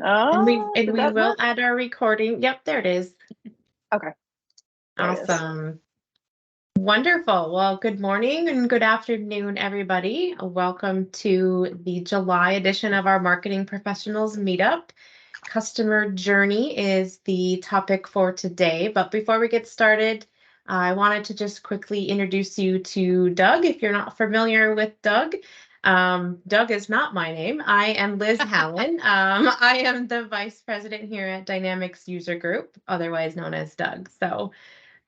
And we that will work? add our recording. Yep, there it is. Okay. There it is. Awesome. Wonderful. Well, good morning and good afternoon, everybody. Welcome to the July edition of our Marketing Professionals Meetup. Customer journey is the topic for today. But before we get started, I wanted to just quickly introduce you to Doug. If you're not familiar with Doug, Doug is not my name. I am Liz Hallen. I am the Vice President here at Dynamics User Group, otherwise known as Doug. So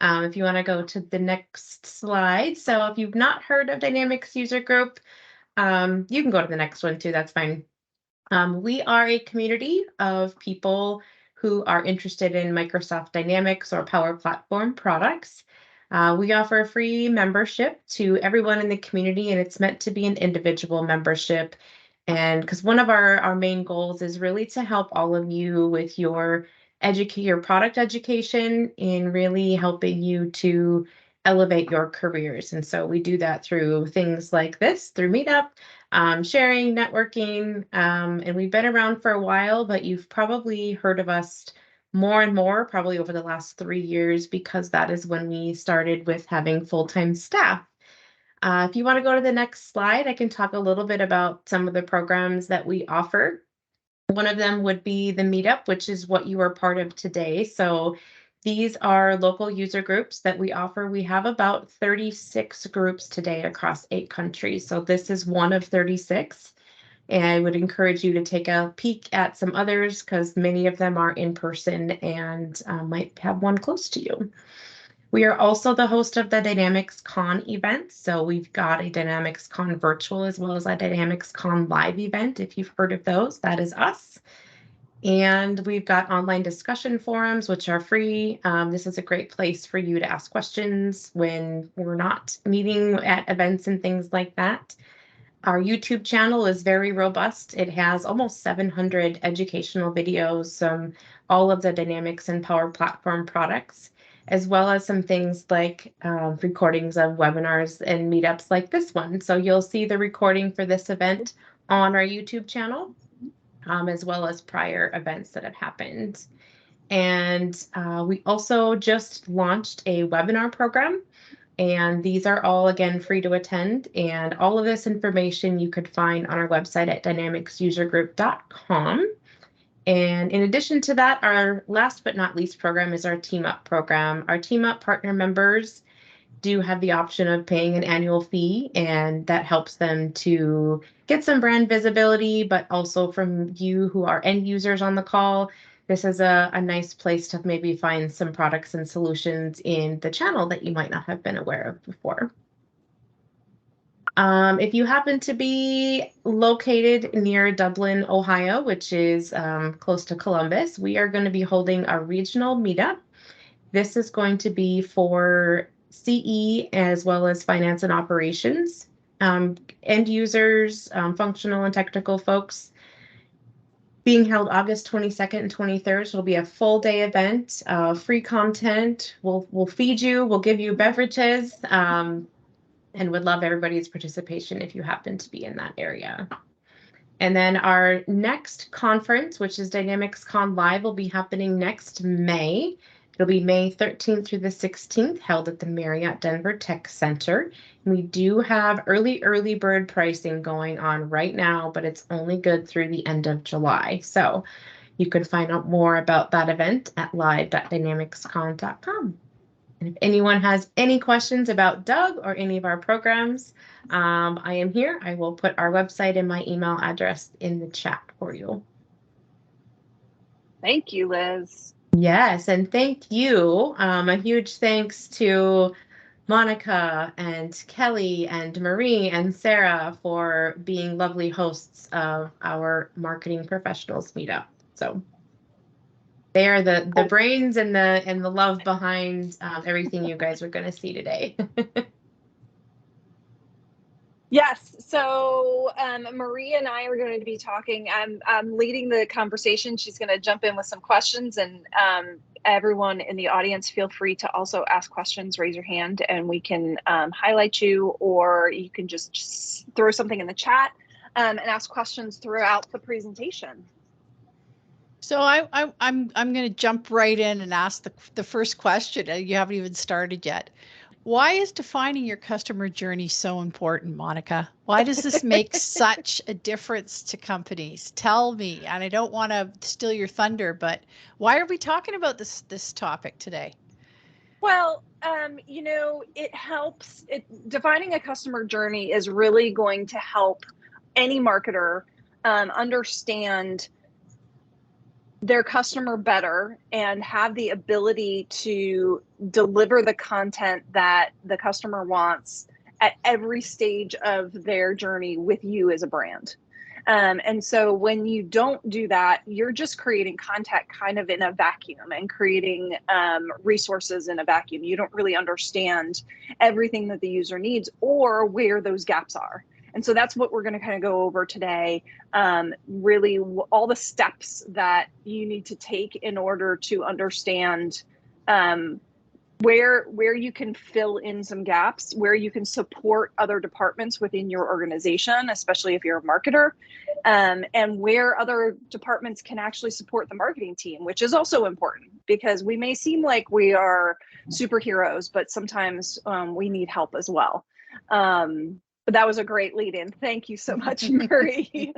if you want to go to the next slide. So if you've not heard of Dynamics User Group, you can go to the next one too, that's fine. We are a community of people who are interested in Microsoft Dynamics or Power Platform products. We offer a free membership to everyone in the community, and it's meant to be an individual membership. And because one of our main goals is really to help all of you with your product education and really helping you to elevate your careers. And so we do that through things like this, through Meetup, sharing, networking, and we've been around for a while, but you've probably heard of us more and more, probably over the last 3 years, because that is when we started with having full-time staff. If you want to go to the next slide, I can talk a little bit about some of the programs that we offer. One of them would be the Meetup, which is what you are part of today. So these are local user groups that we offer. We have about 36 groups today across 8 countries. So this is one of 36. And I would encourage you to take a peek at some others because many of them are in person and might have one close to you. We are also the host of the DynamicsCon event. So we've got a DynamicsCon virtual as well as a DynamicsCon live event. If you've heard of those, that is us. And we've got online discussion forums, which are free. This is a great place for you to ask questions when we're not meeting at events and things like that. Our YouTube channel is very robust. It has almost 700 educational videos, all of the Dynamics and Power Platform products, as well as some things like recordings of webinars and meetups like this one. So you'll see the recording for this event on our YouTube channel, as well as prior events that have happened. And we also just launched a webinar program. And these are all, again, free to attend. And all of this information you could find on our website at dynamicsusergroup.com. And in addition to that, our last but not least program is our Team Up program. Our Team Up partner members do have the option of paying an annual fee, and that helps them to get some brand visibility, but also from you who are end users on the call, this is a nice place to maybe find some products and solutions in the channel that you might not have been aware of before. If you happen to be located near Dublin, Ohio, which is close to Columbus, we are going to be holding a regional meetup. This is going to be for CE as well as finance and operations, end users, functional and technical folks. Being held August 22nd and 23rd, so it'll be a full day event, free content. We'll feed you, we'll give you beverages, and would love everybody's participation if you happen to be in that area. And then our next conference, which is DynamicsCon Live, will be happening next May. It'll be May 13th through the 16th, held at the Marriott Denver Tech Center. We do have early bird pricing going on right now, but it's only good through the end of July. So you can find out more about that event at live.dynamicscon.com. And if anyone has any questions about Doug or any of our programs, I am here. I will put our website and my email address in the chat for you. Thank you, Liz. Yes, and thank you. A huge thanks to Monica and Kelly and Marie and Sarah for being lovely hosts of our Marketing Professionals Meetup. So they are the brains and the love behind everything you guys are going to see today. Yes, so Marie and I are going to be talking. I'm leading the conversation. She's going to jump in with some questions, and everyone in the audience, feel free to also ask questions, raise your hand, and we can highlight you, or you can just throw something in the chat and ask questions throughout the presentation. So I'm going to jump right in and ask the first question. You haven't even started yet. Why is defining your customer journey so important, Monica? Why does this make such a difference to companies? Tell me, and I don't want to steal your thunder, but why are we talking about this topic today? Well, it helps. Defining a customer journey is really going to help any marketer understand their customer better and have the ability to deliver the content that the customer wants at every stage of their journey with you as a brand. And so when you don't do that, you're just creating content kind of in a vacuum and creating resources in a vacuum. You don't really understand everything that the user needs or where those gaps are. And so that's what we're going to kind of go over today. Really, all the steps that you need to take in order to understand where you can fill in some gaps, where you can support other departments within your organization, especially if you're a marketer, and where other departments can actually support the marketing team, which is also important because we may seem like we are superheroes, but sometimes we need help as well. But that was a great lead in. Thank you so much, Marie.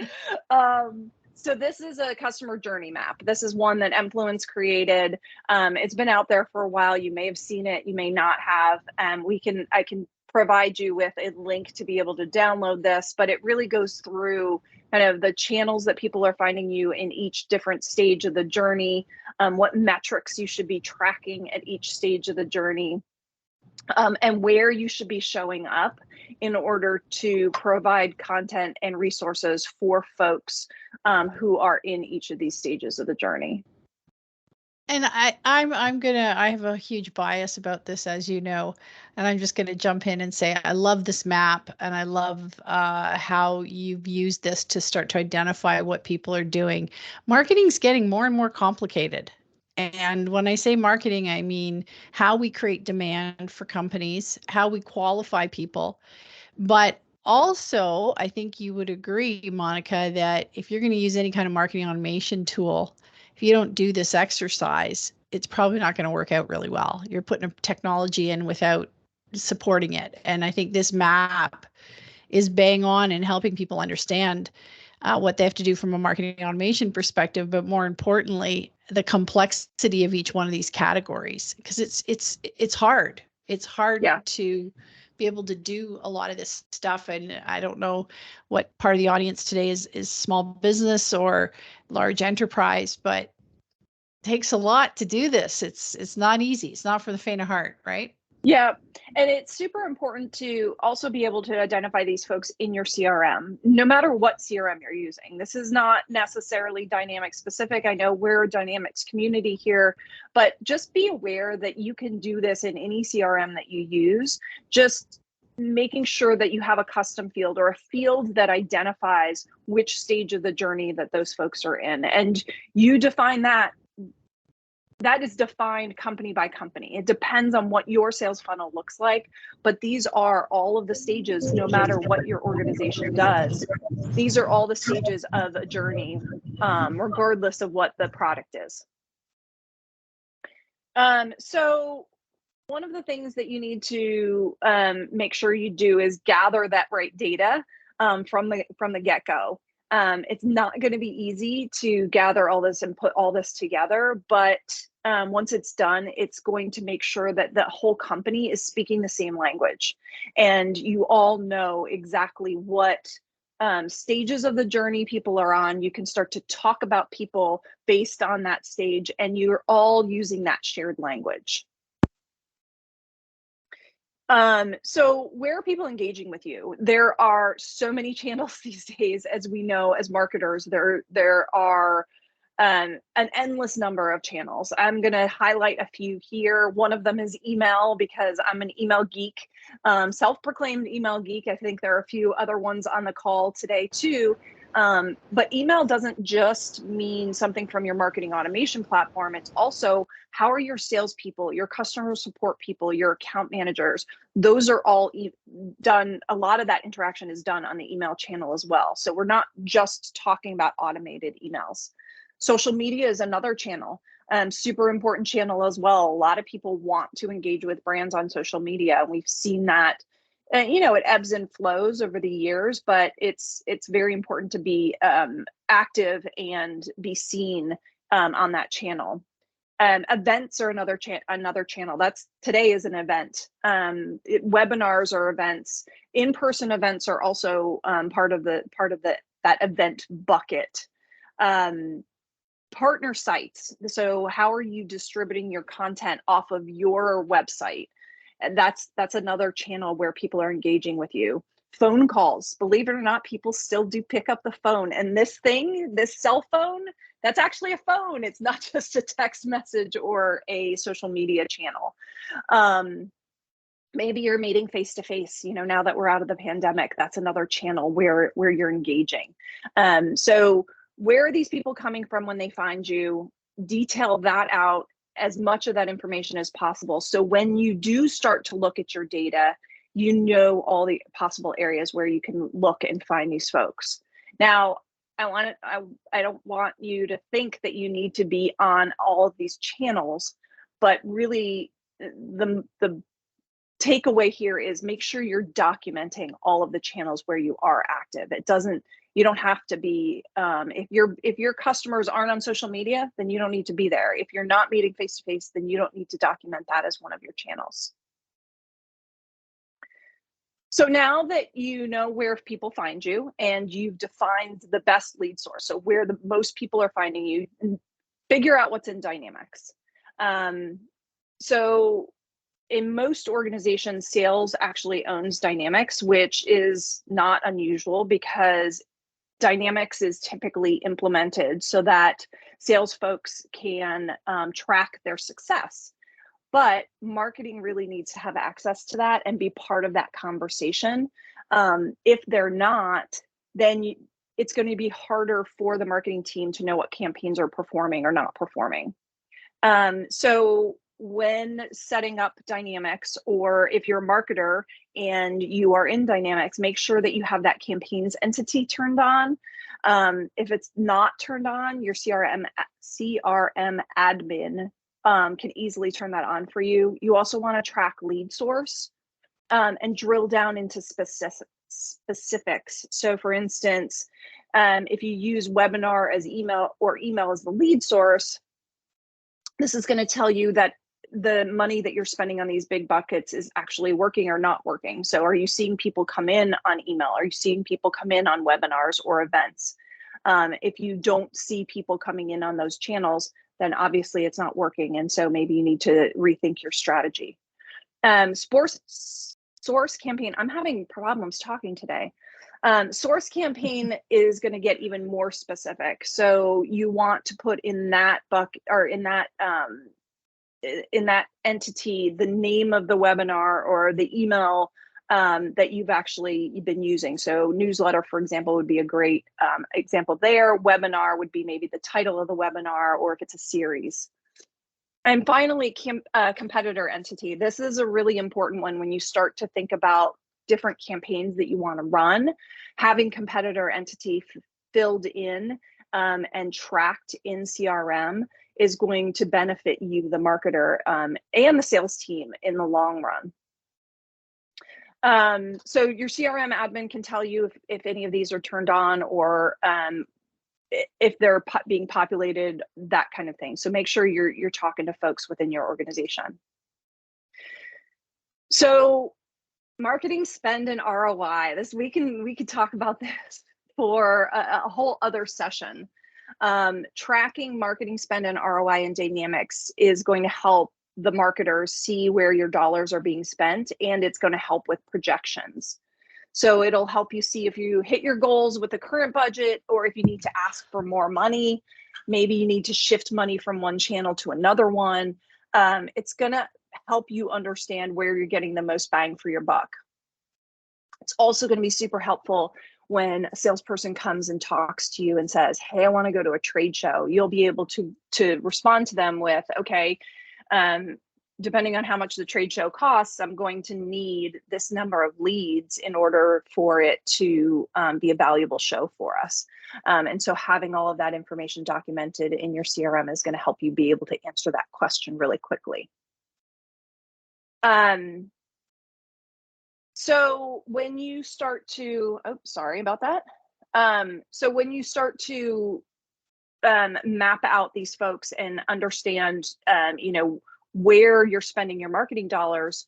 So this is a customer journey map. This is one that Influence created. It's been out there for a while. You may have seen it, you may not have. I can provide you with a link to be able to download this, but it really goes through kind of the channels that people are finding you in each different stage of the journey, what metrics you should be tracking at each stage of the journey, and where you should be showing up in order to provide content and resources for folks who are in each of these stages of the journey. And I have a huge bias about this, as you know, and I'm just gonna jump in and say I love this map, and I love how you've used this to start to identify what people are doing. Marketing's getting more and more complicated. And when I say marketing, I mean how we create demand for companies, how we qualify people. But also, I think you would agree, Monica, that if you're going to use any kind of marketing automation tool, if you don't do this exercise, it's probably not going to work out really well. You're putting a technology in without supporting it. And I think this map is bang on in helping people understand what they have to do from a marketing automation perspective, but more importantly, the complexity of each one of these categories, because it's hard. It's hard to be able to do a lot of this stuff. And I don't know what part of the audience today is small business or large enterprise, but it takes a lot to do this. It's not easy. It's not for the faint of heart, right? Yeah, and it's super important to also be able to identify these folks in your CRM, no matter what CRM you're using. This is not necessarily Dynamics specific. I know we're a Dynamics community here, but just be aware that you can do this in any CRM that you use. Just making sure that you have a custom field or a field that identifies which stage of the journey that those folks are in. And you define that. That is defined company by company. It depends on what your sales funnel looks like, but these are all of the stages, no matter what your organization does. These are all the stages of a journey, regardless of what the product is. So one of the things that you need to make sure you do is gather that right data from the get-go. It's not going to be easy to gather all this and put all this together, but once it's done, it's going to make sure that the whole company is speaking the same language, and you all know exactly what stages of the journey people are on. You can start to talk about people based on that stage, and you're all using that shared language. So where are people engaging with you? There are so many channels these days, as we know, as marketers. There are an endless number of channels. I'm going to highlight a few here. One of them is email, because I'm an email geek, self-proclaimed email geek. I think there are a few other ones on the call today too. But email doesn't just mean something from your marketing automation platform. It's also, how are your salespeople, your customer support people, your account managers? Those are all done. A lot of that interaction is done on the email channel as well. So we're not just talking about automated emails. Social media is another channel, super important channel as well. A lot of people want to engage with brands on social media. We've seen that, it ebbs and flows over the years, but it's very important to be active and be seen on that channel. Events are another channel. Today is an event. Webinars are events. In-person events are also part of that event bucket. Partner sites. So how are you distributing your content off of your website? And that's another channel where people are engaging with you. Phone calls. Believe it or not, people still do pick up the phone. And this cell phone, that's actually a phone. It's not just a text message or a social media channel. Maybe you're meeting face to face. Now that we're out of the pandemic, that's another channel where you're engaging. So where are these people coming from when they find you? Detail that out, as much of that information as possible. So when you do start to look at your data, all the possible areas where you can look and find these folks. Now, I don't want you to think that you need to be on all of these channels, but really the takeaway here is make sure you're documenting all of the channels where you are active. You don't have to be, if your customers aren't on social media, then you don't need to be there. If you're not meeting face to face, then you don't need to document that as one of your channels. So now that you know where people find you and you've defined the best lead source, so where the most people are finding you, figure out what's in Dynamics. So in most organizations, sales actually owns Dynamics, which is not unusual because Dynamics is typically implemented so that sales folks can track their success. But marketing really needs to have access to that and be part of that conversation. If they're not, then it's going to be harder for the marketing team to know what campaigns are performing or not performing. So when setting up Dynamics, or if you're a marketer and you are in Dynamics, make sure that you have that campaigns entity turned on. If it's not turned on, your CRM admin can easily turn that on for you. You also want to track lead source and drill down into specifics. So for instance, if you use webinar as email or email as the lead source, this is going to tell you that the money that you're spending on these big buckets is actually working or not working. So are you seeing people come in on email? Are you seeing people come in on webinars or events? If you don't see people coming in on those channels, then obviously it's not working. And so maybe you need to rethink your strategy. Source campaign, I'm having problems talking today. Source campaign is going to get even more specific. So you want to put in that bucket, or in that entity, the name of the webinar or the email that you've actually been using. So newsletter, for example, would be a great example there. Webinar would be maybe the title of the webinar, or if it's a series. And finally, competitor entity. This is a really important one when you start to think about different campaigns that you want to run. Having competitor entity filled in and tracked in CRM is going to benefit you, the marketer, and the sales team in the long run. So your CRM admin can tell you if any of these are turned on, or if they're being populated, that kind of thing. So make sure you're talking to folks within your organization. So marketing spend and ROI. We could talk about this for a whole other session. Tracking marketing spend and ROI in Dynamics is going to help the marketers see where your dollars are being spent, and it's going to help with projections. So it'll help you see if you hit your goals with the current budget, or if you need to ask for more money. Maybe you need to shift money from one channel to another one. It's going to help you understand where you're getting the most bang for your buck. It's also going to be super helpful when a salesperson comes and talks to you and says, hey, I want to go to a trade show. You'll be able to respond to them with, okay, depending on how much the trade show costs, I'm going to need this number of leads in order for it to be a valuable show for us. And so having all of that information documented in your CRM is going to help you be able to answer that question really quickly. So when you start to, oh, sorry about that. So when you start to map out these folks and understand, you know, where you're spending your marketing dollars,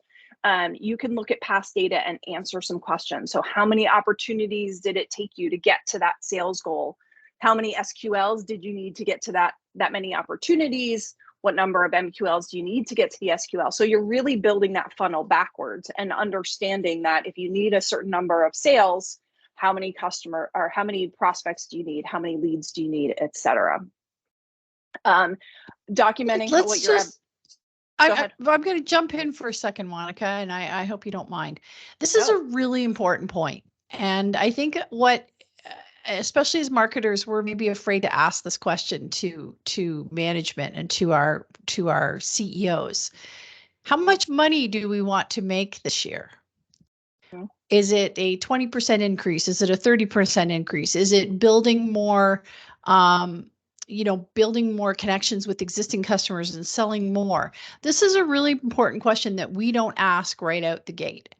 you can look at past data and answer some questions. So how many opportunities did it take you to get to that sales goal? How many SQLs did you need to get to that many opportunities? What number of MQLs do you need to get to the SQL? So you're really building that funnel backwards and understanding that if you need a certain number of sales, how many prospects do you need? How many leads do you need, et cetera? Documenting what you're at. I'm going to jump in for a second, Monica, and I hope you don't mind. This is a really important point. And I think especially as marketers, we're maybe afraid to ask this question to management and to our CEOs. How much money do we want to make this year? Mm-hmm. Is it a 20% increase? Is it a 30% increase? Is it building more, building more connections with existing customers and selling more? This is a really important question that we don't ask right out the gate.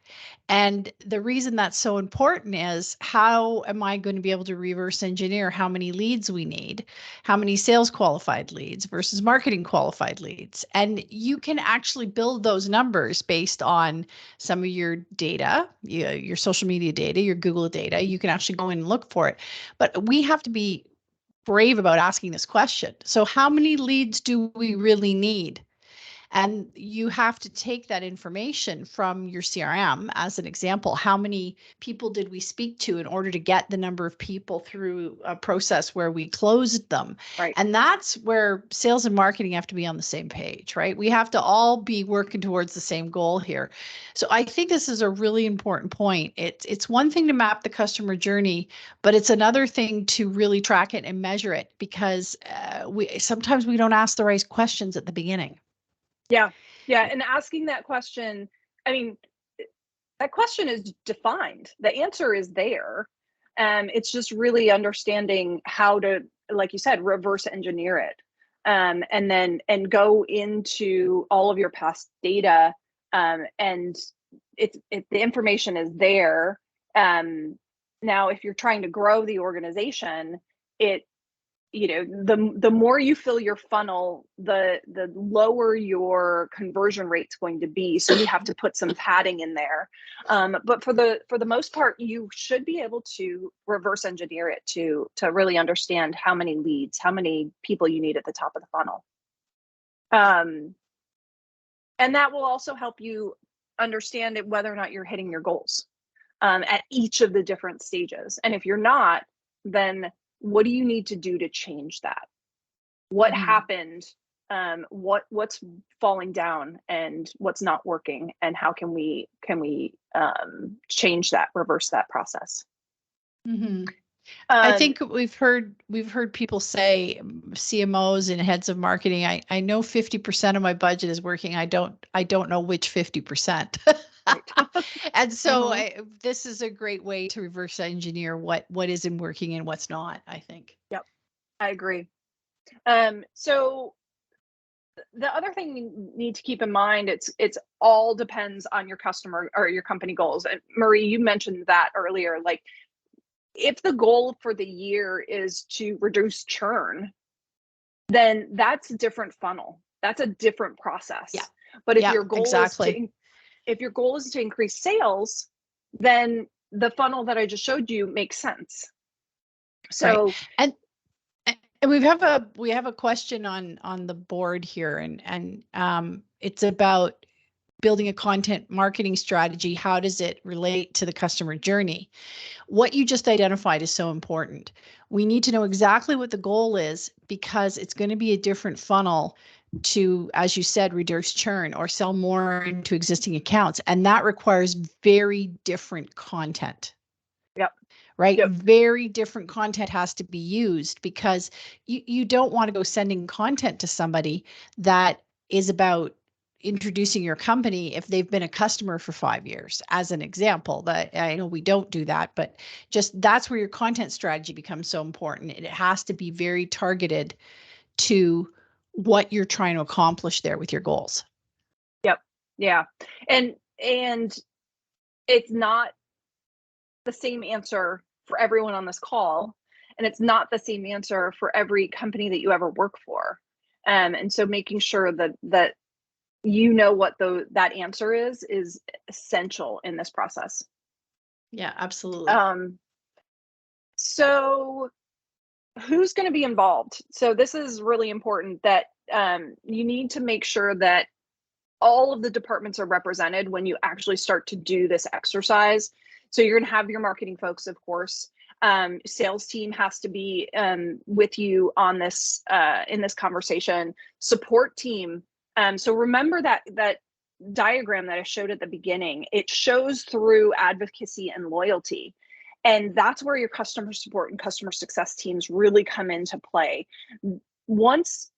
And the reason that's so important is, how am I going to be able to reverse engineer how many leads we need, how many sales qualified leads versus marketing qualified leads? And you can actually build those numbers based on some of your data, your social media data, your Google data. You can actually go in and look for it. But we have to be brave about asking this question. So how many leads do we really need? And you have to take that information from your CRM as an example. How many people did we speak to in order to get the number of people through a process where we closed them? Right. And that's where sales and marketing have to be on the same page, right? We have to all be working towards the same goal here. So I think this is a really important point. It's one thing to map the customer journey, but it's another thing to really track it and measure it, because sometimes we don't ask the right questions at the beginning. Yeah. And asking that question, I mean, that question is defined. The answer is there. It's just really understanding how to, like you said, reverse engineer it. And go into all of your past data. And the information is there. Now, if you're trying to grow the organization, the more you fill your funnel, the lower your conversion rate's going to be. So you have to put some padding in there. But for the most part, you should be able to reverse engineer it to really understand how many leads, how many people you need at the top of the funnel. And that will also help you understand whether or not you're hitting your goals at each of the different stages. And if you're not, then what do you need to do to change that? What happened? What's falling down and what's not working, and how can we change that, reverse that process? Mm-hmm. I think we've heard people say, CMOs and heads of marketing, I know 50% of my budget is working. I don't know which 50%. And so this is a great way to reverse engineer what isn't working and what's not, I think. Yep, I agree. So the other thing you need to keep in mind, it's all depends on your customer or your company goals. And Marie, you mentioned that earlier. Like, if the goal for the year is to reduce churn, then that's a different funnel. That's a different process. Yeah. But if your goal if your goal is to increase sales, then the funnel that I just showed you makes sense. So and we have a question on the board here, and it's about building a content marketing strategy. How does it relate to the customer journey? What you just identified is so important. We need to know exactly what the goal is, because it's going to be a different funnel to, as you said, reduce churn or sell more into existing accounts. And that requires very different content. Yep. Right? Yep. Very different content has to be used, because you don't want to go sending content to somebody that is about, introducing your company if they've been a customer for 5 years, as an example. That I know we don't do that, but just that's where your content strategy becomes so important. It has to be very targeted to what you're trying to accomplish there with your goals. Yep. Yeah. And it's not the same answer for everyone on this call, and it's not the same answer for every company that you ever work for. And so making sure that you know what that answer is essential in this process. Yeah, absolutely. So who's going to be involved? So this is really important, that you need to make sure that all of the departments are represented when you actually start to do this exercise. So you're going to have your marketing folks, of course. Sales team has to be with you on this in this conversation. Support team. So remember that diagram that I showed at the beginning. It shows through advocacy and loyalty. And that's where your customer support and customer success teams really come into play. Once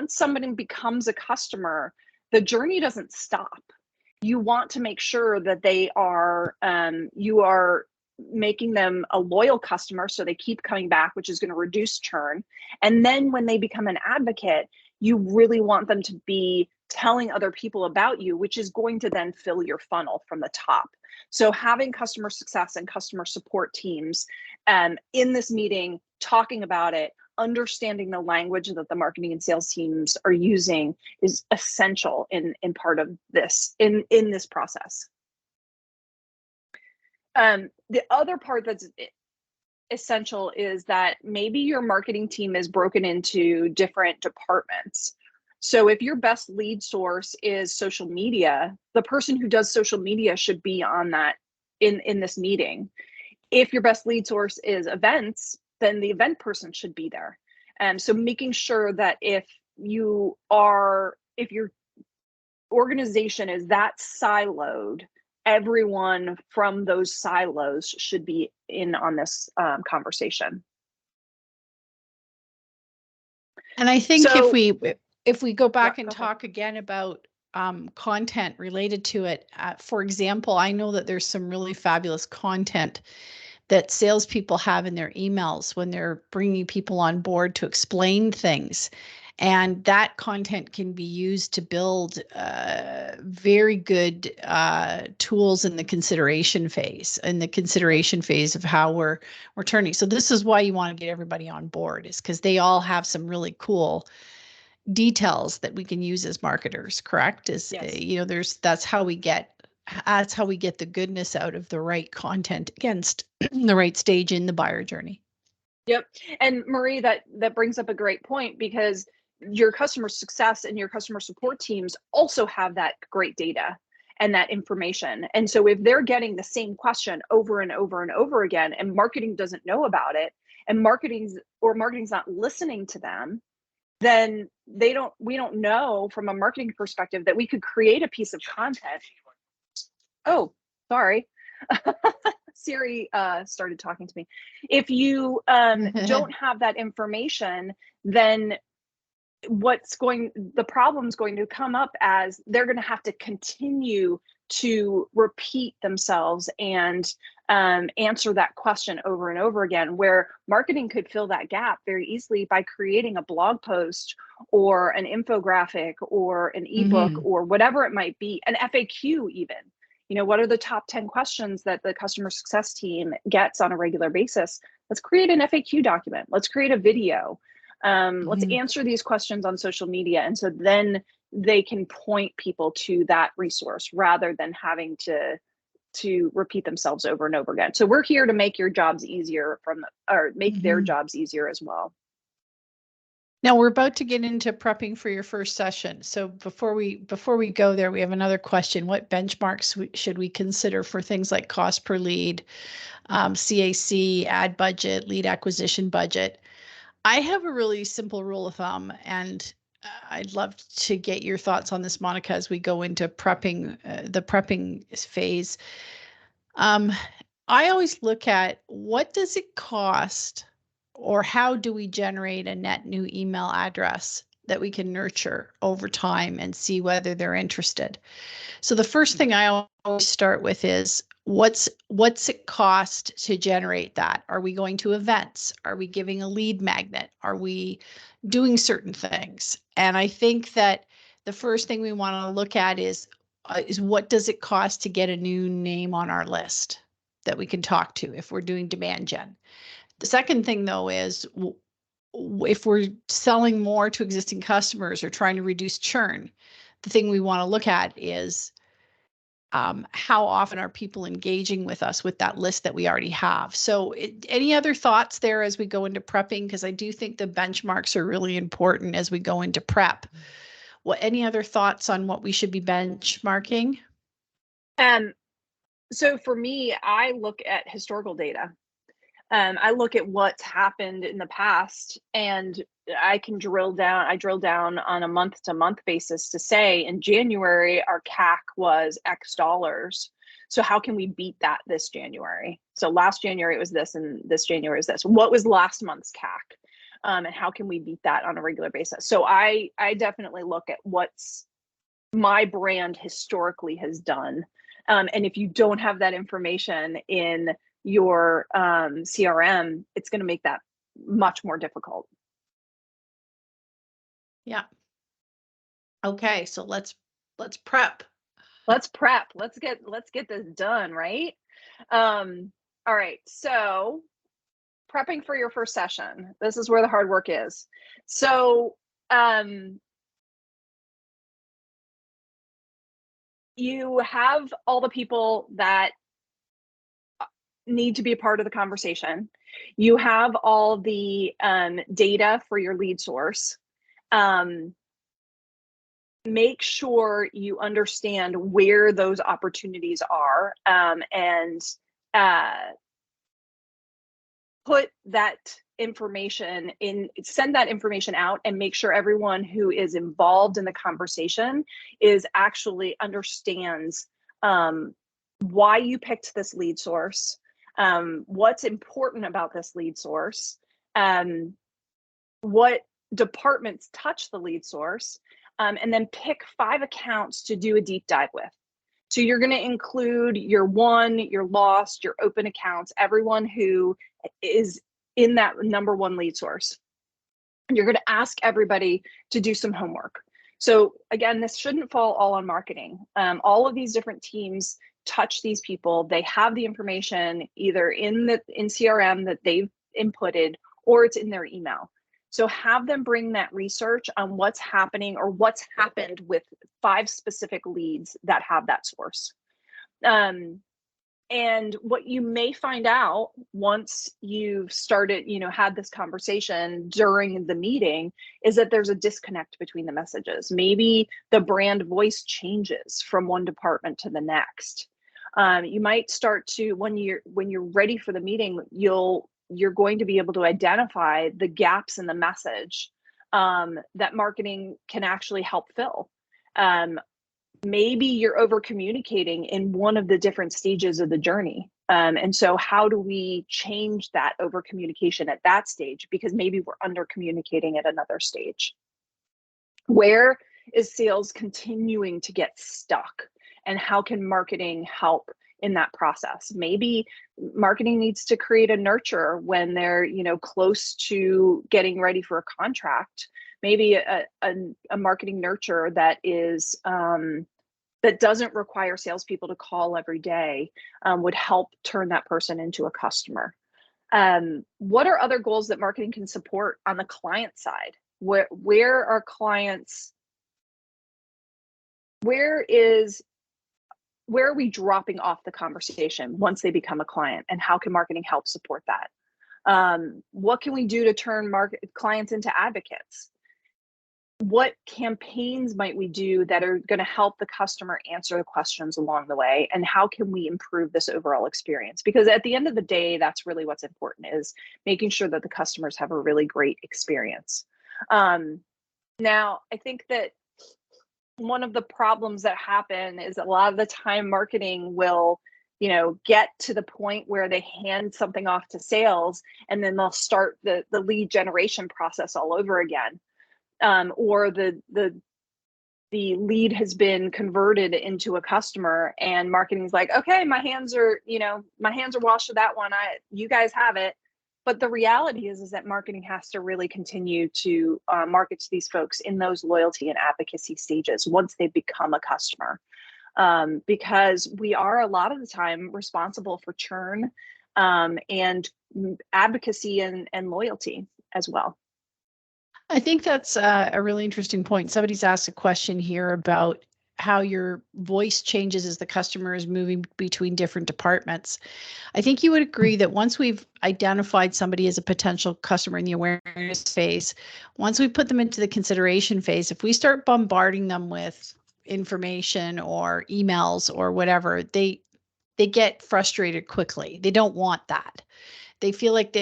somebody becomes a customer, the journey doesn't stop. You want to make sure that they are, you are making them a loyal customer so they keep coming back, which is going to reduce churn. And then when they become an advocate, you really want them to be telling other people about you, which is going to then fill your funnel from the top. So having customer success and customer support teams in this meeting, talking about it, understanding the language that the marketing and sales teams are using is essential in part of this, in this process. The other part that's essential is that maybe your marketing team is broken into different departments. So if your best lead source is social media, the person who does social media should be on that in this meeting. If your best lead source is events, then the event person should be there. And so making sure that if your organization is that siloed, everyone from those silos should be in on this conversation. And I think So, if we go back and talk again about content related to it, for example, I know that there's some really fabulous content that salespeople have in their emails when they're bringing people on board to explain things. And that content can be used to build very good tools in the consideration phase, of how we're turning. So this is why you want to get everybody on board, is because they all have some really cool details that we can use as marketers. Correct? Yes. That's how we get the goodness out of the right content against the right stage in the buyer journey. Yep. And Marie, that brings up a great point, because your customer success and your customer support teams also have that great data and that information. And so if they're getting the same question over and over and over again, and marketing doesn't know about it, and marketing's not listening to them, then we don't know from a marketing perspective that we could create a piece of content. Oh, sorry. Siri started talking to me. If you don't have that information, then the problem's going to come up as they're going to have to continue to repeat themselves and answer that question over and over again, where marketing could fill that gap very easily by creating a blog post or an infographic or an ebook or whatever it might be, an FAQ even. What are the top 10 questions that the customer success team gets on a regular basis? Let's create an FAQ document. Let's create a video. Let's answer these questions on social media. And so then they can point people to that resource rather than having to repeat themselves over and over again. So we're here to make your jobs easier make their jobs easier as well. Now we're about to get into prepping for your first session. So before we go there, we have another question. What benchmarks should we consider for things like cost per lead, CAC, ad budget, lead acquisition budget? I have a really simple rule of thumb, and I'd love to get your thoughts on this, Monica, as we go into prepping, the prepping phase. I always look at what does it cost, or how do we generate a net new email address that we can nurture over time and see whether they're interested. So the first thing I always start with is what's it cost to generate that? Are we going to events? Are we giving a lead magnet? Are we doing certain things? And I think that the first thing we want to look at is what does it cost to get a new name on our list that we can talk to if we're doing demand gen? The second thing, though, is if we're selling more to existing customers or trying to reduce churn, the thing we want to look at is how often are people engaging with us with that list that we already have. So any other thoughts there as we go into prepping? Because I do think the benchmarks are really important as we go into prep. Any other thoughts on what we should be benchmarking? So for me, I look at historical data. I look at what's happened in the past, and I can drill down on a month-to-month basis to say in January, our CAC was X dollars. So how can we beat that this January? So last January it was this, and this January is this. What was last month's CAC? And how can we beat that on a regular basis? So I definitely look at what's my brand historically has done. And if you don't have that information in your CRM, it's going to make that much more difficult. Yeah. Okay, so let's prep. Let's prep. Let's get this done, right? All right. So prepping for your first session. This is where the hard work is. So you have all the people that need to be a part of the conversation. You have all the data for your lead source. Make sure you understand where those opportunities are, and put that information in, send that information out, and make sure everyone who is involved in the conversation is actually understands why you picked this lead source, what's important about this lead source, what departments touch the lead source, and then pick 5 accounts to do a deep dive with. So you're going to include your won, your lost, your open accounts, everyone who is in that number 1 lead source. And you're going to ask everybody to do some homework. So again, this shouldn't fall all on marketing. All of these different teams touch these people. They have the information either in CRM that they've inputted, or it's in their email. So have them bring that research on what's happening or what's happened with 5 specific leads that have that source. And what you may find out once you've started, had this conversation during the meeting, is that there's a disconnect between the messages. Maybe the brand voice changes from one department to the next. You might start to, when you're ready for the meeting, you're going to be able to identify the gaps in the message that marketing can actually help fill. Maybe you're over communicating in one of the different stages of the journey. And so how do we change that over communication at that stage? Because maybe we're under communicating at another stage. Where is sales continuing to get stuck? And how can marketing help in that process? Maybe marketing needs to create a nurture when they're, close to getting ready for a contract. Maybe a marketing nurture that is that doesn't require salespeople to call every day would help turn that person into a customer. What are other goals that marketing can support on the client side? Where are clients? Where are we dropping off the conversation once they become a client, and how can marketing help support that? What can we do to turn clients into advocates? What campaigns might we do that are going to help the customer answer the questions along the way? And how can we improve this overall experience? Because at the end of the day, that's really what's important, is making sure that the customers have a really great experience. Now, I think that one of the problems that happen is a lot of the time marketing will, get to the point where they hand something off to sales, and then they'll start the lead generation process all over again. or the lead has been converted into a customer, and marketing's like, okay, my hands are washed with that one. You guys have it. But the reality is that marketing has to really continue to market to these folks in those loyalty and advocacy stages once they become a customer, because we are a lot of the time responsible for churn and advocacy and loyalty as well. I think that's a really interesting point. Somebody's asked a question here about how your voice changes as the customer is moving between different departments. I think you would agree that once we've identified somebody as a potential customer in the awareness phase, once we put them into the consideration phase, if we start bombarding them with information or emails or whatever, they get frustrated quickly. They don't want that. They feel like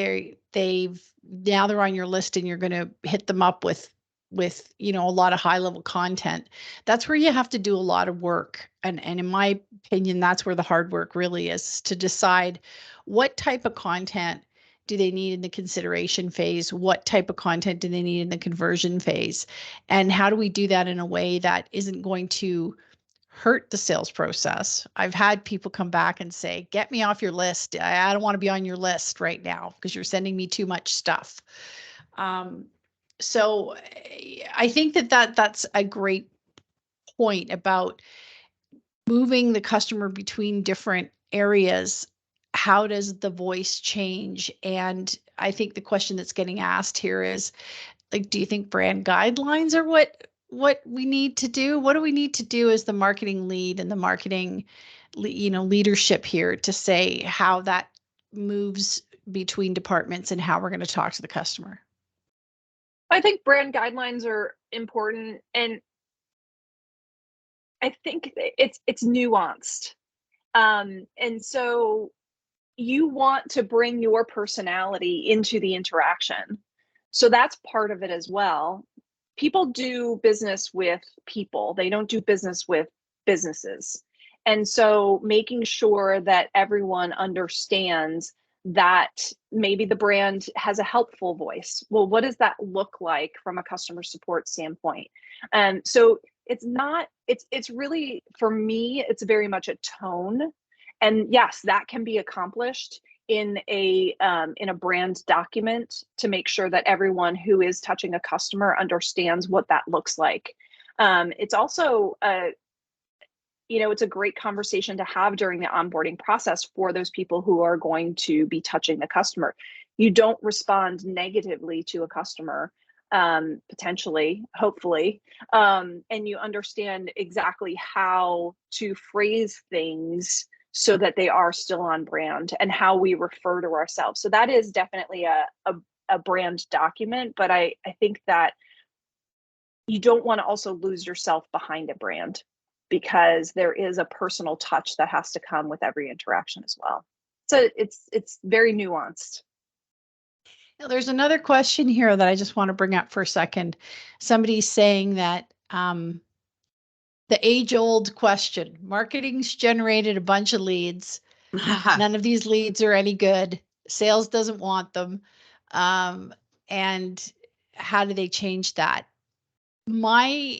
now they're on your list and you're going to hit them up with a lot of high level content. That's where you have to do a lot of work. And in my opinion, that's where the hard work really is, to decide what type of content do they need in the consideration phase? What type of content do they need in the conversion phase? And how do we do that in a way that isn't going to hurt the sales process? I've had people come back and say, get me off your list. I don't want to be on your list right now because you're sending me too much stuff. So I think that's a great point about moving the customer between different areas. How does the voice change? And I think the question that's getting asked here is, like, do you think brand guidelines are what we need to do? What do we need to do as the marketing lead and the marketing, leadership here to say how that moves between departments and how we're going to talk to the customer? I think brand guidelines are important, and I think it's nuanced. And so you want to bring your personality into the interaction. So that's part of it as well. People do business with people. They don't do business with businesses. And so making sure that everyone understands that maybe the brand has a helpful voice. Well, what does that look like from a customer support standpoint? And so it's really, for me, it's very much a tone. And yes, that can be accomplished in a brand document to make sure that everyone who is touching a customer understands what that looks like. It's also it's a great conversation to have during the onboarding process for those people who are going to be touching the customer. You don't respond negatively to a customer, potentially, hopefully, and you understand exactly how to phrase things so that they are still on brand, and how we refer to ourselves. So that is definitely a brand document, but I think that you don't want to also lose yourself behind a brand, because there is a personal touch that has to come with every interaction as well. So it's very nuanced. Now, there's another question here that I just want to bring up for a second. Somebody's saying that the age-old question, marketing's generated a bunch of leads. None of these leads are any good. Sales doesn't want them. And how do they change that? My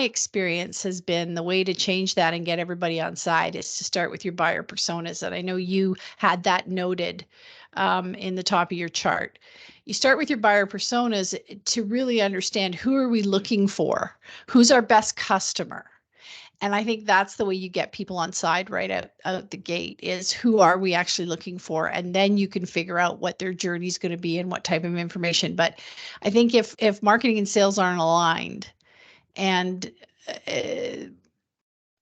experience has been the way to change that and get everybody on side is to start with your buyer personas. And I know you had that noted in the top of your chart. You start with your buyer personas to really understand, who are we looking for? Who's our best customer? And I think that's the way you get people on side right out the gate, is who are we actually looking for? And then you can figure out what their journey is going to be and what type of information. But I think if marketing and sales aren't aligned, and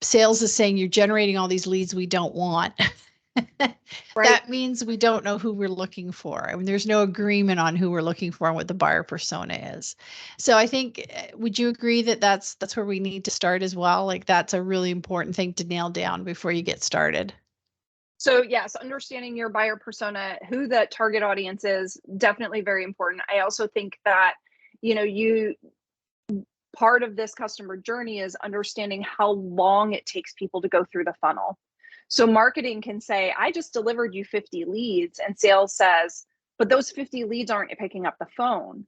sales is saying you're generating all these leads we don't want, Right. That means we don't know who we're looking for. I mean, there's no agreement on who we're looking for and what the buyer persona is. So I think, would you agree that that's where we need to start as well? Like, that's a really important thing to nail down before you get started. So yes, understanding your buyer persona, who the target audience is, definitely very important. I also think that, part of this customer journey is understanding how long it takes people to go through the funnel. So marketing can say, I just delivered you 50 leads, and sales says, but those 50 leads aren't picking up the phone.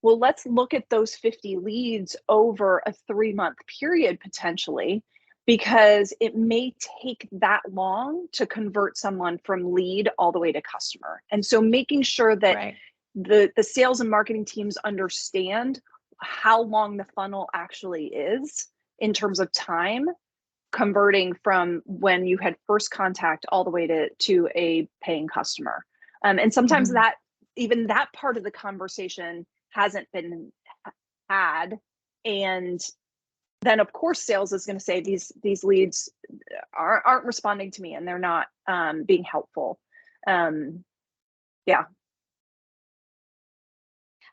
well, let's look at those 50 leads over a 3-month period potentially, because it may take that long to convert someone from lead all the way to customer. And so making sure that the sales and marketing teams understand how long the funnel actually is in terms of time, converting from when you had first contact all the way to a paying customer. And sometimes that even that part of the conversation hasn't been had. And then of course sales is going to say these leads aren't responding to me and they're not being helpful. Yeah.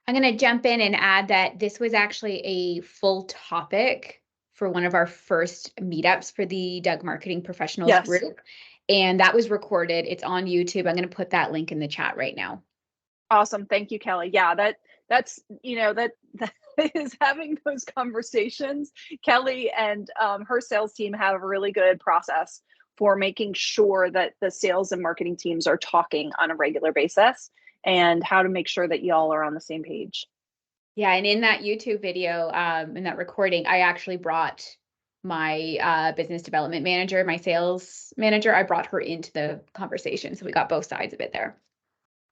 I'm going to jump in and add that this was actually a full topic for one of our first meetups for the DUG Marketing Professionals group. And that was recorded. It's on YouTube. I'm going to put that link in the chat right now. Awesome. Thank you, Kelly. Yeah, that's, that is having those conversations. Kelly and her sales team have a really good process for making sure that the sales and marketing teams are talking on a regular basis, and how to make sure that y'all are on the same page. Yeah, and in that YouTube video, in that recording, I actually brought my business development manager, my sales manager. I brought her into the conversation, so we got both sides of it there.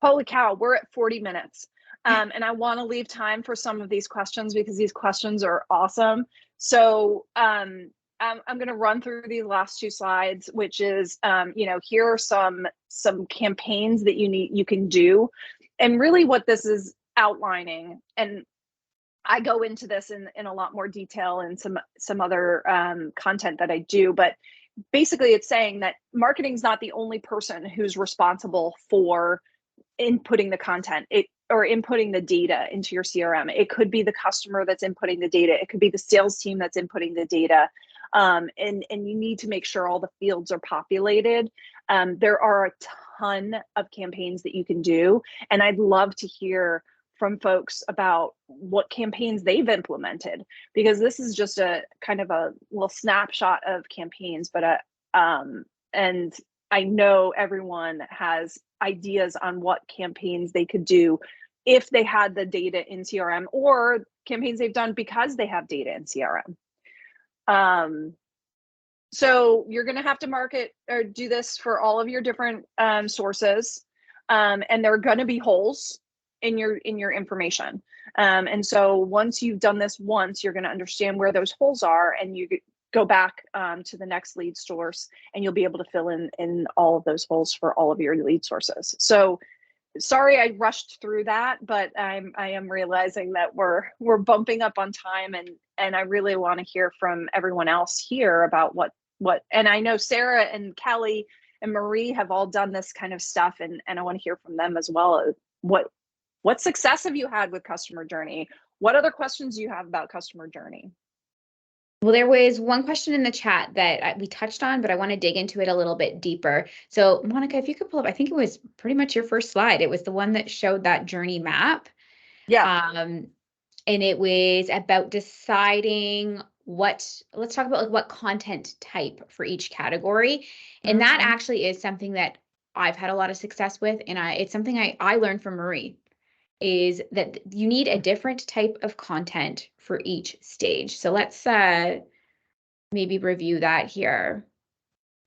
Holy cow, we're at 40 minutes. And I want to leave time for some of these questions because these questions are awesome. So I'm going to run through these last 2 slides, which is, here are some campaigns that you can do. And really what this is outlining, and I go into this in a lot more detail in some other content that I do, but basically it's saying that marketing is not the only person who's responsible for inputting the content or inputting the data into your CRM. It could be the customer that's inputting the data. It could be the sales team that's inputting the data. And you need to make sure all the fields are populated. There are a ton of campaigns that you can do. And I'd love to hear from folks about what campaigns they've implemented, because this is just a kind of a little snapshot of campaigns, but and I know everyone has ideas on what campaigns they could do if they had the data in CRM, or campaigns they've done because they have data in CRM. So you're going to have to market or do this for all of your different sources, and there are going to be holes in your information. And so once you've done this once, you're going to understand where those holes are, and you go back to the next lead source, and you'll be able to fill in all of those holes for all of your lead sources. So sorry I rushed through that, but I am realizing that we're bumping up on time, and I really want to hear from everyone else here about what, and I know Sarah and Kelly and Marie have all done this kind of stuff, and I want to hear from them as well. What success have you had with customer journey? What other questions do you have about customer journey? Well, there was one question in the chat that we touched on, but I want to dig into it a little bit deeper. So Monica, if you could pull up, I think it was pretty much your first slide. It was the one that showed that journey map. Yeah. And it was about deciding let's talk about like what content type for each category. And that actually is something that I've had a lot of success with. And it's something I learned from Marie, is that you need a different type of content for each stage. So let's maybe review that here.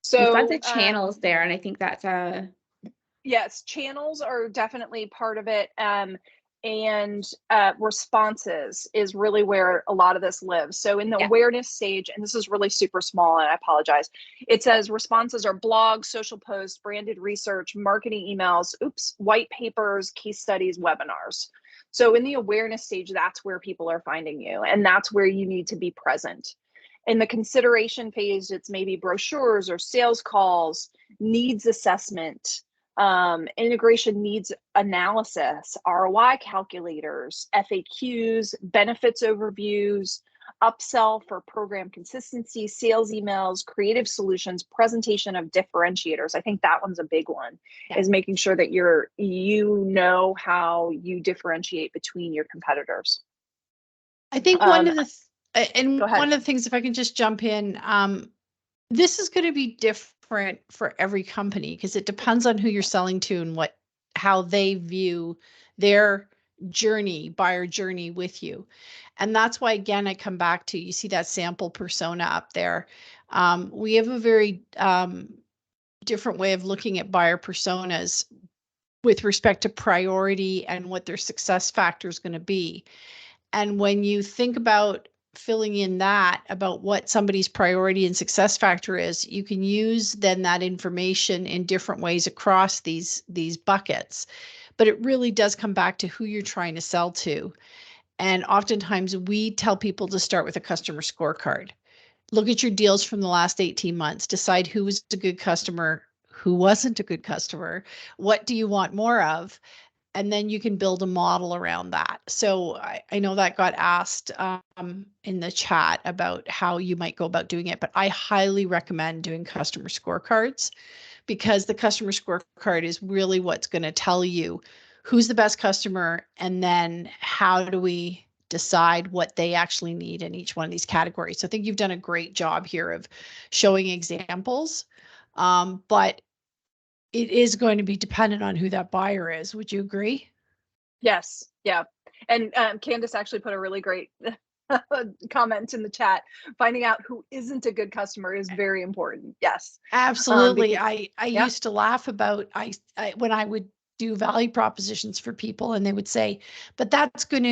So we've got the channels there, and I think that's yes, channels are definitely part of it. And responses is really where a lot of this lives. So in the awareness stage, and this is really super small, and I apologize, it says responses are blogs, social posts, branded research, marketing emails, white papers, case studies, webinars. So in the awareness stage, that's where people are finding you, and that's where you need to be present. In the consideration phase, it's maybe brochures or sales calls, needs assessment, integration needs analysis, ROI calculators, FAQs, benefits overviews, upsell for program consistency, sales emails, creative solutions, presentation of differentiators. I think that one's a big one, is making sure that you know how you differentiate between your competitors. I think one of the things, if I can just jump in, this is going to be different for every company because it depends on who you're selling to and how they view their buyer journey with you. And that's why, again, I come back to, you see that sample persona up there. We have a very different way of looking at buyer personas with respect to priority and what their success factor is going to be. And when you think about filling in that about what somebody's priority and success factor is, you can use then that information in different ways across these buckets. But it really does come back to who you're trying to sell to. And oftentimes we tell people to start with a customer scorecard. Look at your deals from the last 18 months, decide who was a good customer, who wasn't a good customer, what do you want more of? And then you can build a model around that. So I know that got asked in the chat about how you might go about doing it, but I highly recommend doing customer scorecards, because the customer scorecard is really what's going to tell you who's the best customer, and then how do we decide what they actually need in each one of these categories. So I think you've done a great job here of showing examples, but it is going to be dependent on who that buyer is. Would you agree? Yes. Yeah. And Candace actually put a really great comment in the chat. Finding out who isn't a good customer is very important. Yes. Absolutely. Because, I used to laugh about when I would do value propositions for people, and they would say, but that's going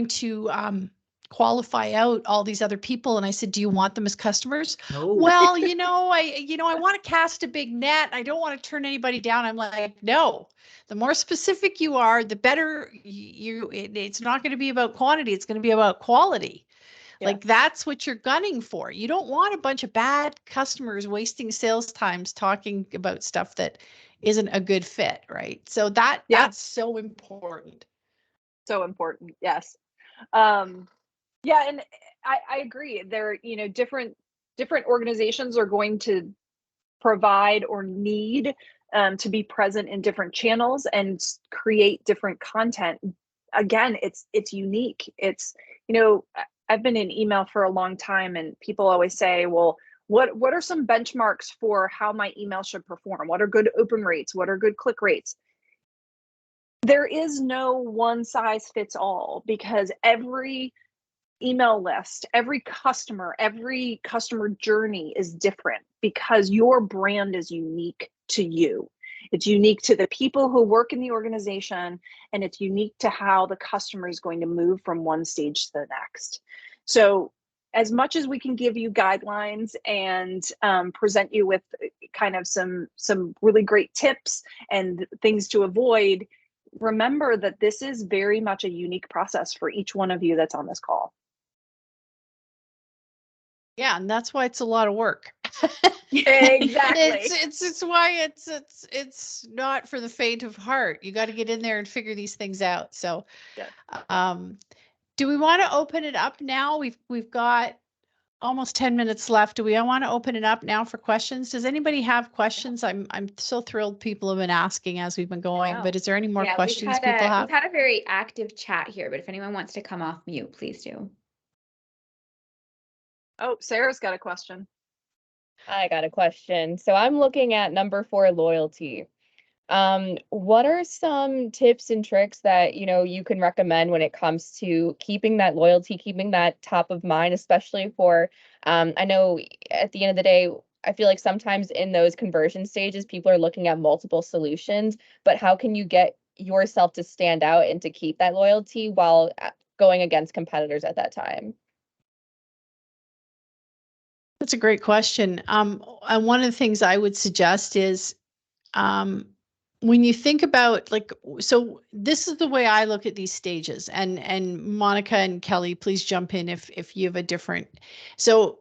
to qualify out all these other people. And I said, do you want them as customers? No. Well, I want to cast a big net. I don't want to turn anybody down. I'm like, no, the more specific you are, the better it's not going to be about quantity. It's going to be about quality. Yeah. Like, that's what you're gunning for. You don't want a bunch of bad customers wasting sales times talking about stuff that isn't a good fit. Right. So that's so important. So important. Yes. Yeah, and I agree. There, different organizations are going to provide or need to be present in different channels and create different content. Again, it's unique. It's, I've been in email for a long time, and people always say, well, what are some benchmarks for how my email should perform? What are good open rates? What are good click rates? There is no one size fits all, because every email list, every customer journey is different, because your brand is unique to you. It's unique to the people who work in the organization, and it's unique to how the customer is going to move from one stage to the next. So as much as we can give you guidelines and present you with kind of some really great tips and things to avoid, remember that this is very much a unique process for each one of you that's on this call. Yeah, and that's why it's a lot of work. Exactly. It's why it's not for the faint of heart. You got to get in there and figure these things out. So, do we want to open it up now? We've got almost 10 minutes left. Do we want to open it up now for questions? Does anybody have questions? I'm so thrilled people have been asking as we've been going, but is there any more questions people have? We've had a very active chat here, but if anyone wants to come off mute, please do. Oh, Sarah's got a question. I got a question. So I'm looking at number 4, loyalty. What are some tips and tricks that, you can recommend when it comes to keeping that loyalty, keeping that top of mind, especially for, I know at the end of the day, I feel like sometimes in those conversion stages, people are looking at multiple solutions, but how can you get yourself to stand out and to keep that loyalty while going against competitors at that time? That's a great question. And one of the things I would suggest is, when you think about, so this is the way I look at these stages, and Monica and Kelly, please jump in if you have a different. So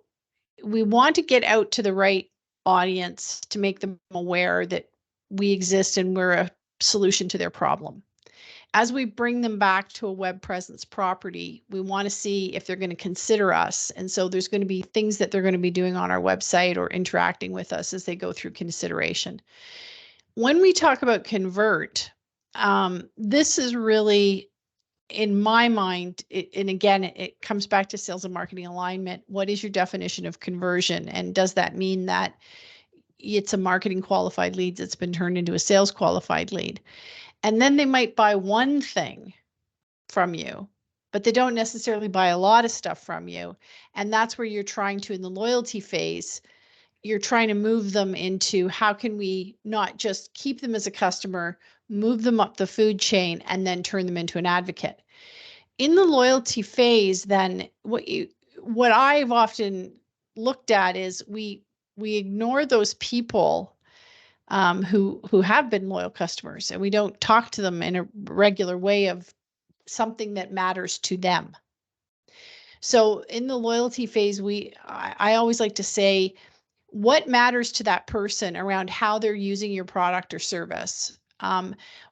we want to get out to the right audience to make them aware that we exist and we're a solution to their problem. As we bring them back to a web presence property, we want to see if they're going to consider us. And so there's going to be things that they're going to be doing on our website or interacting with us as they go through consideration. When we talk about convert, this is really, in my mind, and again, it comes back to sales and marketing alignment. What is your definition of conversion? And does that mean that it's a marketing qualified lead that's been turned into a sales qualified lead? And then they might buy one thing from you, but they don't necessarily buy a lot of stuff from you. And that's where you're trying to, in the loyalty phase, you're trying to move them into how can we not just keep them as a customer, move them up the food chain, and then turn them into an advocate. In the loyalty phase, then what I've often looked at is we ignore those people who have been loyal customers, and we don't talk to them in a regular way of something that matters to them. So in the loyalty phase, I always like to say, what matters to that person around how they're using your product or service?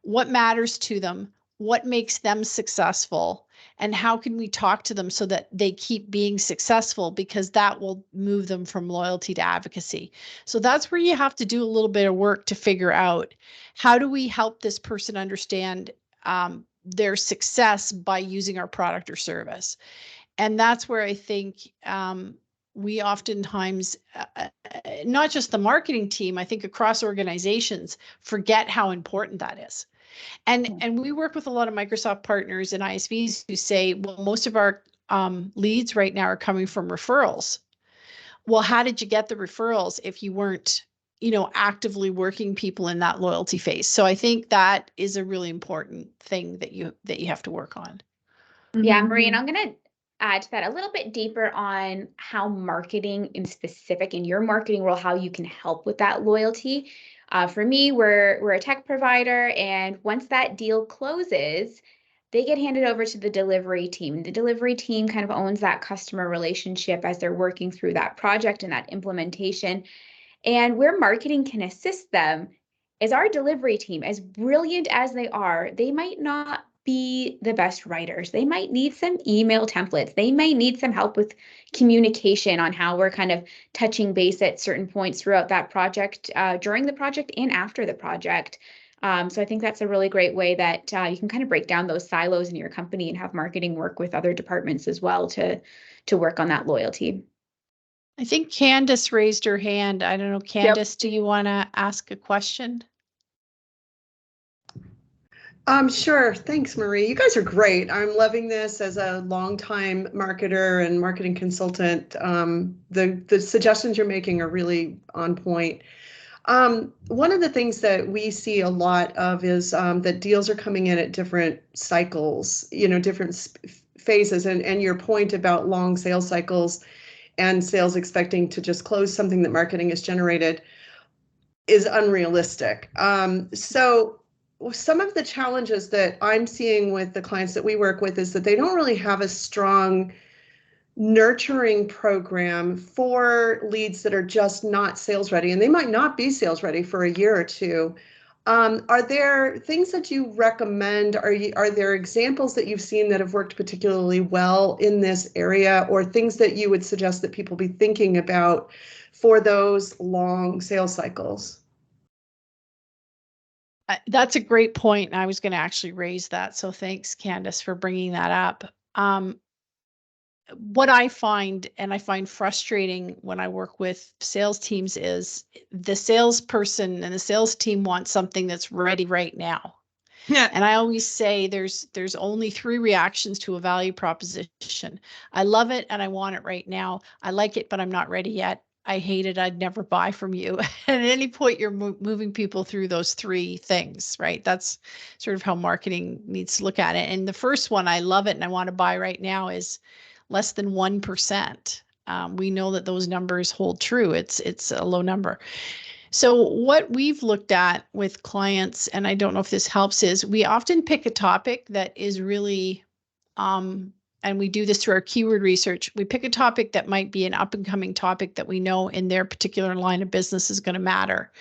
What matters to them? What makes them successful? And how can we talk to them so that they keep being successful, because that will move them from loyalty to advocacy. So that's where you have to do a little bit of work to figure out, how do we help this person understand their success by using our product or service? And that's where I think we oftentimes, not just the marketing team, I think across organizations, forget how important that is. And we work with a lot of Microsoft partners and ISVs who say, well, most of our leads right now are coming from referrals. Well, how did you get the referrals if you weren't, actively working people in that loyalty phase? So I think that is a really important thing that you have to work on. Yeah, Marie, and I'm going to add to that a little bit deeper on how marketing in specific, in your marketing role, how you can help with that loyalty. For me, we're a tech provider, and once that deal closes, they get handed over to the delivery team. The delivery team kind of owns that customer relationship as they're working through that project and that implementation. And where marketing can assist them is our delivery team. As brilliant as they are, they might not be the best writers. They might need some email templates. They may need some help with communication on how we're kind of touching base at certain points throughout that project, during the project and after the project. So I think that's a really great way that you can kind of break down those silos in your company and have marketing work with other departments as well to work on that loyalty. I think Candace raised her hand. I don't know, Candace, do you want to ask a question? Sure. Thanks, Marie. You guys are great. I'm loving this as a longtime marketer and marketing consultant. The suggestions you're making are really on point. One of the things that we see a lot of is that deals are coming in at different cycles, different phases. And your point about long sales cycles and sales expecting to just close something that marketing has generated is unrealistic. So some of the challenges that I'm seeing with the clients that we work with is that they don't really have a strong nurturing program for leads that are just not sales ready, and they might not be sales ready for a year or two. Are there things that you recommend? Are there examples that you've seen that have worked particularly well in this area, or things that you would suggest that people be thinking about for those long sales cycles? That's a great point, and I was going to actually raise that. So thanks, Candace, for bringing that up. What I find, and I find frustrating when I work with sales teams, is the salesperson and the sales team want something that's ready right now. Yeah. And I always say there's only 3 reactions to a value proposition. I love it and I want it right now. I like it, but I'm not ready yet. I hate it. I'd never buy from you. At any point, you're moving people through those 3 things, right? That's sort of how marketing needs to look at it. And the first one, I love it and I want to buy right now, is less than 1%. We know that those numbers hold true. It's a low number. So what we've looked at with clients, and I don't know if this helps, is we often pick a topic that is really, and we do this through our keyword research. We pick a topic that might be an up and coming topic that we know in their particular line of business is going to matter.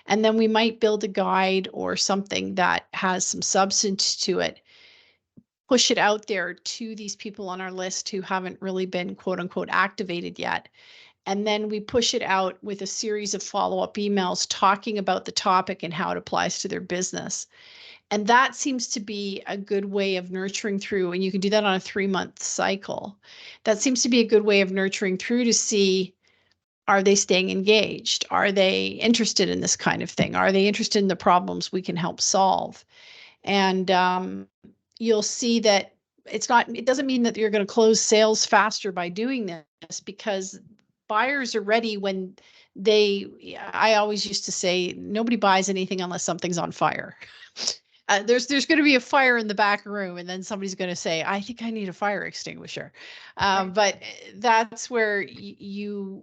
And then we might build a guide or something that has some substance to it, push it out there to these people on our list who haven't really been quote unquote activated yet. And then we push it out with a series of follow-up emails talking about the topic and how it applies to their business. And that seems to be a good way of nurturing through, and you can do that on a 3-month cycle. That seems to be a good way of nurturing through to see, are they staying engaged? Are they interested in this kind of thing? Are they interested in the problems we can help solve? And you'll see that it doesn't mean that you're going to close sales faster by doing this, because buyers are ready when I always used to say, nobody buys anything unless something's on fire. There's going to be a fire in the back room, and then somebody's going to say, I think I need a fire extinguisher. But that's where you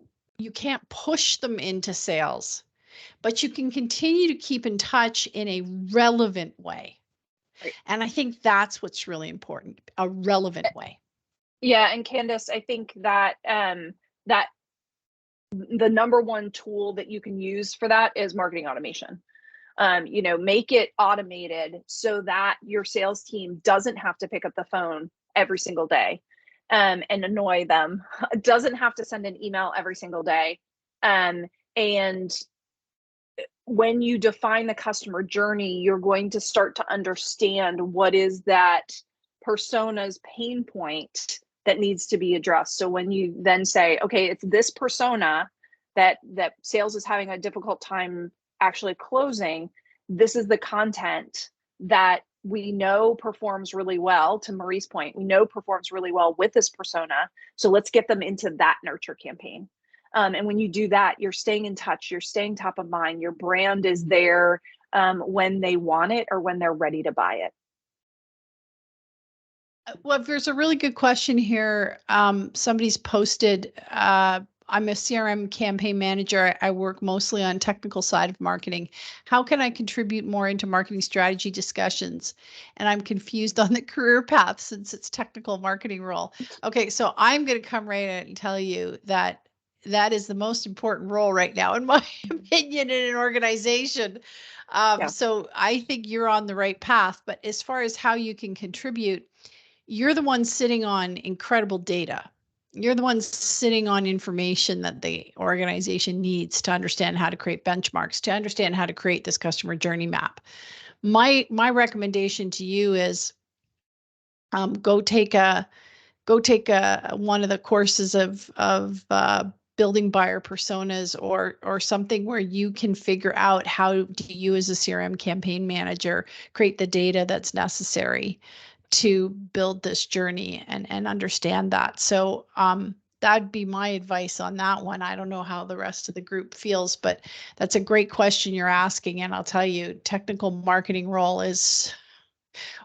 can't push them into sales, but you can continue to keep in touch in a relevant way. Right. And I think that's what's really important, a relevant way. Yeah, and Candace, I think that that the number one tool that you can use for that is marketing automation. Make it automated so that your sales team doesn't have to pick up the phone every single day and annoy them, doesn't have to send an email every single day. And when you define the customer journey, you're going to start to understand what is that persona's pain point that needs to be addressed. So when you then say, okay, it's this persona that sales is having a difficult time actually closing, this is the content that we know performs really well, to Marie's point, we know performs really well with this persona. So let's get them into that nurture campaign. And when you do that, you're staying in touch, you're staying top of mind, your brand is there when they want it or when they're ready to buy it. Well, there's a really good question here. Somebody's posted, I'm a CRM campaign manager. I work mostly on technical side of marketing. How can I contribute more into marketing strategy discussions? And I'm confused on the career path since it's technical marketing role. Okay, so I'm going to come right out and tell you that is the most important role right now, in my opinion, in an organization. So I think you're on the right path. But as far as how you can contribute, you're the one sitting on incredible data. You're the one sitting on information that the organization needs to understand how to create benchmarks, to understand how to create this customer journey map. My recommendation to you is go take one of the courses of building buyer personas, or something where you can figure out how do you, as a CRM campaign manager, create the data that's necessary to build this journey and understand that. So that'd be my advice on that one. I don't know how the rest of the group feels, but that's a great question you're asking. And I'll tell you, technical marketing role is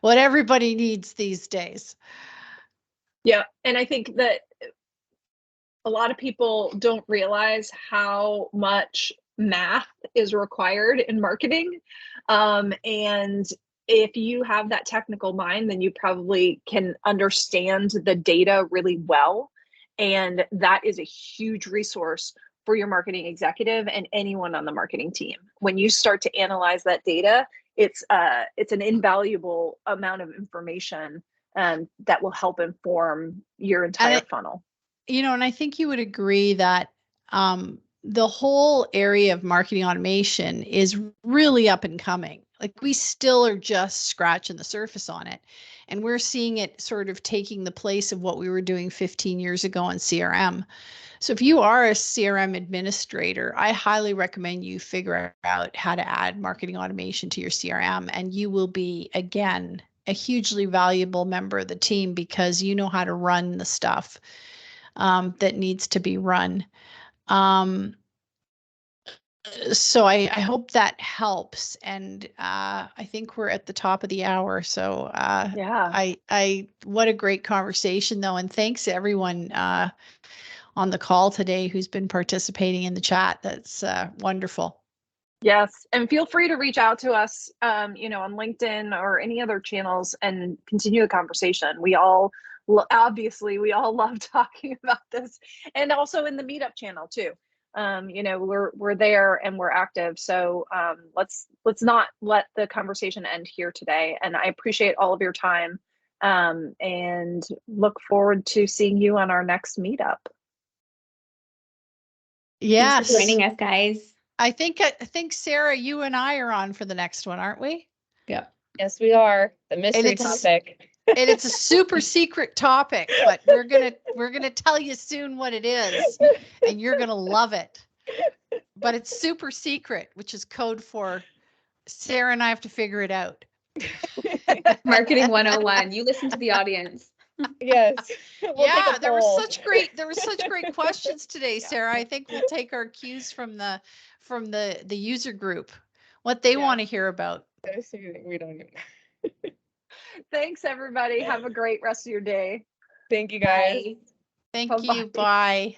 what everybody needs these days. Yeah, and I think that a lot of people don't realize how much math is required in marketing. And if you have that technical mind, then you probably can understand the data really well. And that is a huge resource for your marketing executive and anyone on the marketing team. When you start to analyze that data, it's an invaluable amount of information that will help inform your entire funnel. And I think you would agree that the whole area of marketing automation is really up and coming. Like, we still are just scratching the surface on it. And we're seeing it sort of taking the place of what we were doing 15 years ago on CRM. So if you are a CRM administrator, I highly recommend you figure out how to add marketing automation to your CRM. And you will be, again, a hugely valuable member of the team, because you know how to run the stuff that needs to be run. So I hope that helps. And I think we're at the top of the hour. So what a great conversation, though. And thanks to everyone on the call today who's been participating in the chat. That's wonderful. Yes. And feel free to reach out to us, on LinkedIn or any other channels, and continue the conversation. We all love talking about this, and also in the Meetup channel too. We're there and we're active. So let's not let the conversation end here today. And I appreciate all of your time, and look forward to seeing you on our next Meetup. Yes. Thanks for joining us, guys. I think Sarah, you and I are on for the next one, aren't we? Yeah. Yes, we are. The mystery topic. And it's a super secret topic, but we're gonna tell you soon what it is, and you're gonna love it. But it's super secret, which is code for Sarah and I have to figure it out. Marketing 101. You listen to the audience. Yes. We'll take Yeah, a there were poll. such great questions today, Sarah. I think we'll take our cues from the user group, what they Yeah. want to hear about. We don't even. Thanks, everybody. Have a great rest of your day. Thank you guys. Bye. Thank Bye-bye. you. Bye.